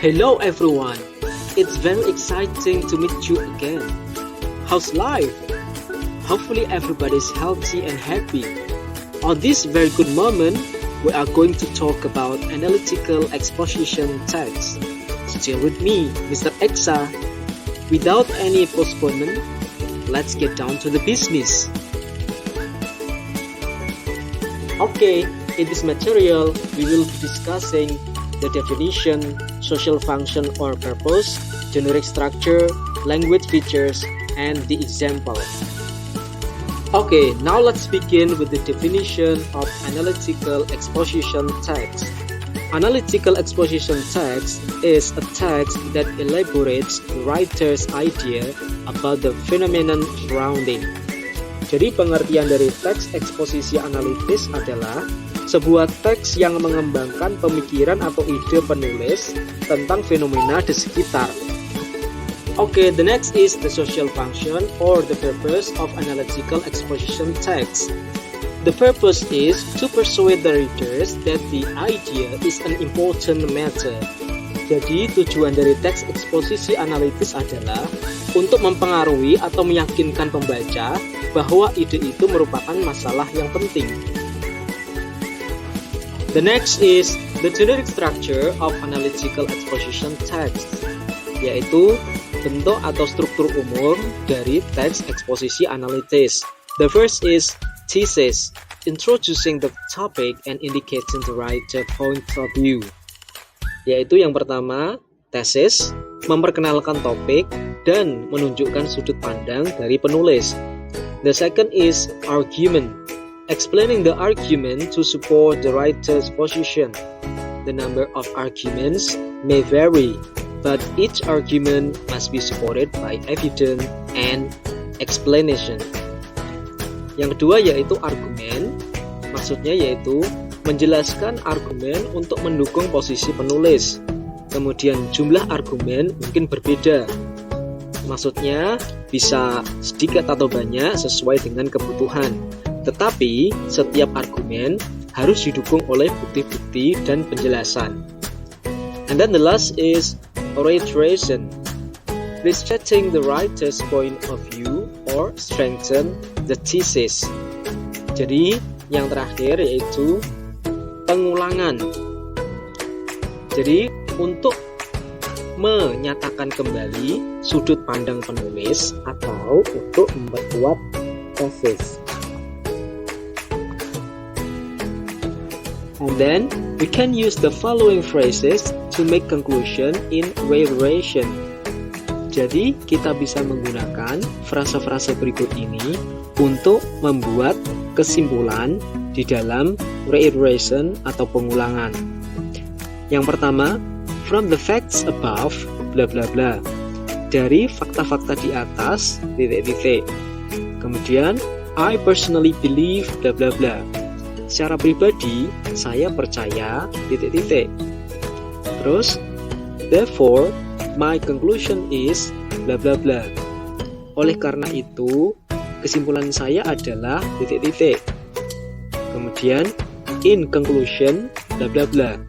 Hello everyone, it's very exciting to meet you again. How's life? Hopefully everybody's healthy and happy. On this very good moment, we are going to talk about analytical exposition text. Still with me, Mr. Exa. Without any postponement, let's get down to the business. Okay, in this material, we will be discussing the definition, social function or purpose, generic structure, language features, and the example. Okay, now let's begin with the definition of analytical exposition text. Analytical exposition text is a text that elaborates the writer's idea about the phenomenon surrounding. Jadi pengertian dari teks eksposisi analitis adalah sebuah teks yang mengembangkan pemikiran atau ide penulis tentang fenomena di sekitar. Okay, the next is the social function or the purpose of analytical exposition text. The purpose is to persuade the readers that the idea is an important matter. Jadi tujuan dari teks eksposisi analitis adalah untuk mempengaruhi atau meyakinkan pembaca bahwa ide itu merupakan masalah yang penting. The next is the generic structure of analytical exposition text, yaitu bentuk atau struktur umum dari teks eksposisi analitis. The first is thesis, introducing the topic and indicating the writer point of view. Yaitu yang pertama, tesis, memperkenalkan topik dan menunjukkan sudut pandang dari penulis. The second is argument, explaining the argument to support the writer's position. The number of arguments may vary, but each argument must be supported by evidence and explanation. Yang kedua yaitu argumen, maksudnya yaitu menjelaskan argumen untuk mendukung posisi penulis. Kemudian jumlah argumen mungkin berbeda, maksudnya bisa sedikit atau banyak sesuai dengan kebutuhan. Tetapi setiap argumen harus didukung oleh bukti-bukti dan penjelasan. And then the last is reiteration, restating the writer's point of view or strengthen the thesis. Jadi yang terakhir yaitu pengulangan. Jadi untuk menyatakan kembali sudut pandang penulis atau untuk memperkuat tesis. And then we can use the following phrases to make conclusion in reiteration. Jadi kita bisa menggunakan frasa-frasa berikut ini untuk membuat kesimpulan di dalam reiteration atau pengulangan. Yang pertama, from the facts above, bla bla bla. Dari fakta-fakta di atas, titik-titik. Kemudian, I personally believe, bla bla bla. Secara pribadi, saya percaya, titik-titik. Terus, therefore, my conclusion is, bla bla bla. Oleh karena itu, kesimpulan saya adalah, titik-titik. Kemudian, in conclusion, bla bla bla.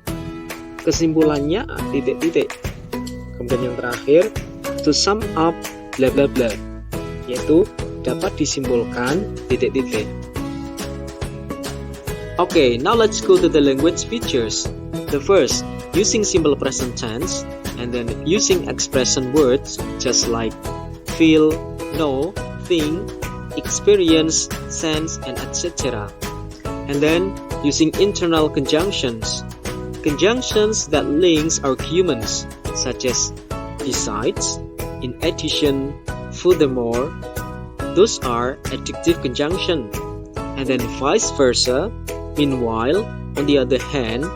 Kesimpulannya, titik-titik. Kemudian yang terakhir, to sum up, bla bla bla. Yaitu, dapat disimpulkan, titik-titik. Okay, now let's go to the language features. The first, using simple present tense, and then using expression words just like feel, know, think, experience, sense, and etc. And then using internal conjunctions. Conjunctions that links arguments such as besides, in addition, furthermore. Those are adjective conjunction. And then vice versa, meanwhile, on the other hand,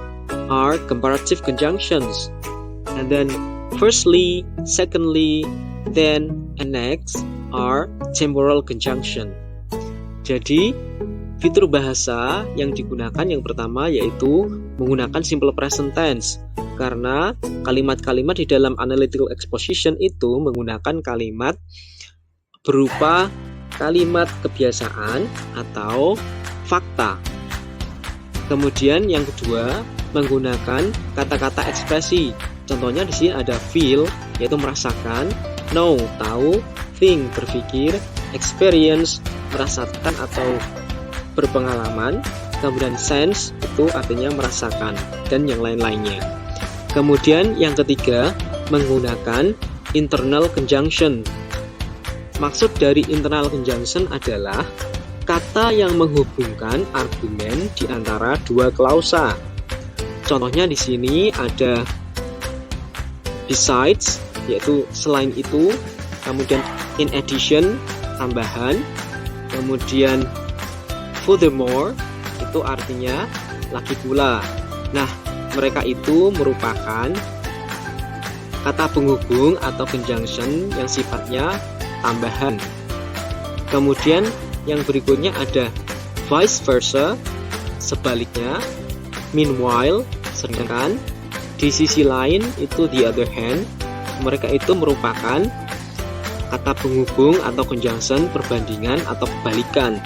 are comparative conjunctions. And then firstly, secondly, then, and next are temporal conjunction. Jadi, fitur bahasa yang digunakan yang pertama yaitu menggunakan simple present tense. Karena kalimat-kalimat di dalam analytical exposition itu menggunakan kalimat berupa kalimat kebiasaan atau fakta. Kemudian yang kedua, menggunakan kata-kata ekspresi. Contohnya di sini ada feel, yaitu merasakan, know, tahu, think, berpikir, experience, merasakan atau berpengalaman, kemudian sense, itu artinya merasakan, dan yang lain-lainnya. Kemudian yang ketiga, menggunakan internal conjunction. Maksud dari internal conjunction adalah kata yang menghubungkan argumen di antara dua klausa. Contohnya di sini ada besides, yaitu selain itu, kemudian in addition, tambahan, kemudian furthermore, itu artinya lagi pula. Nah, mereka itu merupakan kata penghubung atau conjunction yang sifatnya tambahan. Kemudian yang berikutnya ada vice versa, sebaliknya, meanwhile, sedangkan, di sisi lain itu the other hand, mereka itu merupakan kata penghubung atau conjunction perbandingan atau kebalikan.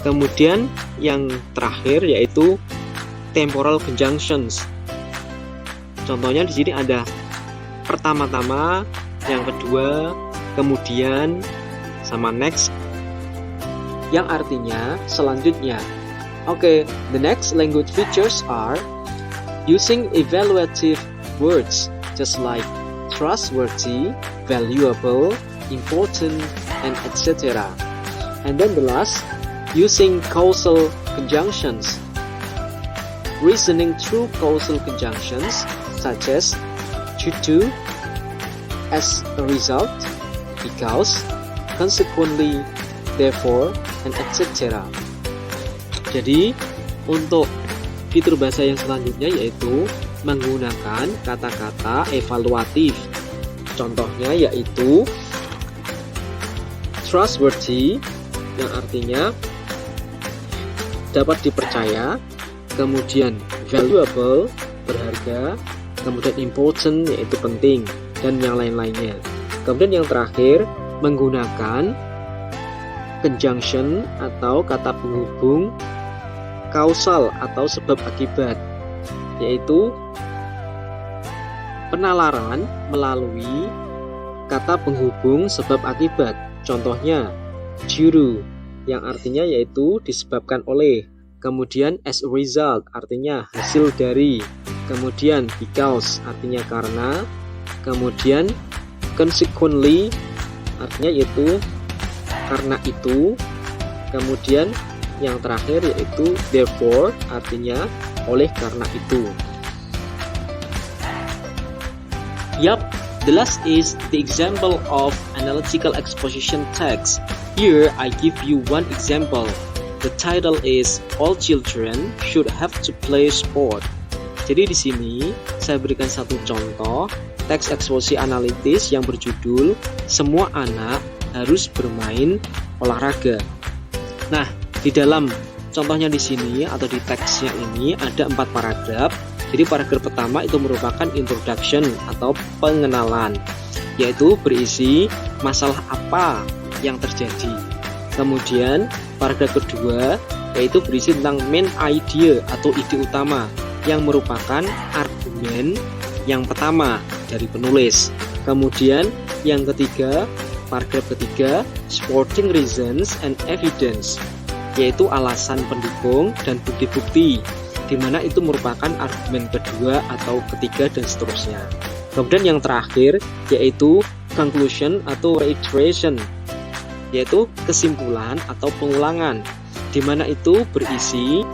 Kemudian yang terakhir yaitu temporal conjunctions. Contohnya di sini ada pertama-tama, yang kedua, kemudian, sama next, yang artinya selanjutnya. Okay, the next language features are using evaluative words just like trustworthy, valuable, important, and etc. And then the last, using causal conjunctions. Reasoning through causal conjunctions such as due to, as a result, because, consequently, therefore, and etc. Jadi, untuk fitur bahasa yang selanjutnya yaitu menggunakan kata-kata evaluatif. Contohnya yaitu trustworthy, yang artinya dapat dipercaya, kemudian valuable, berharga, kemudian important, yaitu penting, dan yang lain-lainnya. Kemudian yang terakhir, menggunakan conjunction atau kata penghubung kausal atau sebab akibat, yaitu penalaran melalui kata penghubung sebab akibat. Contohnya due to, yang artinya yaitu disebabkan oleh, kemudian as a result artinya hasil dari, kemudian because artinya karena, kemudian consequently artinya yaitu karena itu, kemudian yang terakhir yaitu therefore artinya oleh karena itu. Yup, the last is the example of analytical exposition text. Here I give you one example. The title is All Children Should Have to Play Sport. Jadi di sini saya berikan satu contoh teks eksposisi analitis yang berjudul Semua Anak Harus Bermain Olahraga. Nah, di dalam contohnya di sini atau di teksnya ini ada 4 paragraf. Jadi paragraf pertama itu merupakan introduction atau pengenalan, yaitu berisi masalah apa yang terjadi. Kemudian paragraf kedua yaitu berisi tentang main idea atau ide utama yang merupakan argumen yang pertama dari penulis. Kemudian yang ketiga, paragraf ketiga, supporting reasons and evidence, yaitu alasan pendukung dan bukti-bukti, di mana itu merupakan argumen kedua atau ketiga dan seterusnya. Kemudian yang terakhir yaitu conclusion atau reiteration, yaitu kesimpulan atau pengulangan, di mana itu berisi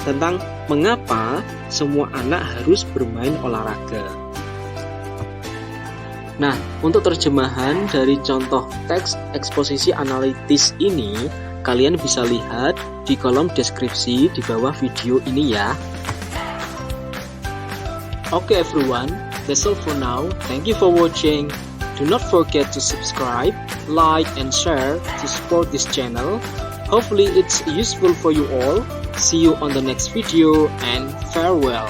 tentang mengapa semua anak harus bermain olahraga. Nah, untuk terjemahan dari contoh teks eksposisi analitis ini, kalian bisa lihat di kolom deskripsi di bawah video ini ya. Okay everyone, that's all for now. Thank you for watching. Do not forget to subscribe, like, and share to support this channel. Hopefully it's useful for you all. See you on the next video and farewell.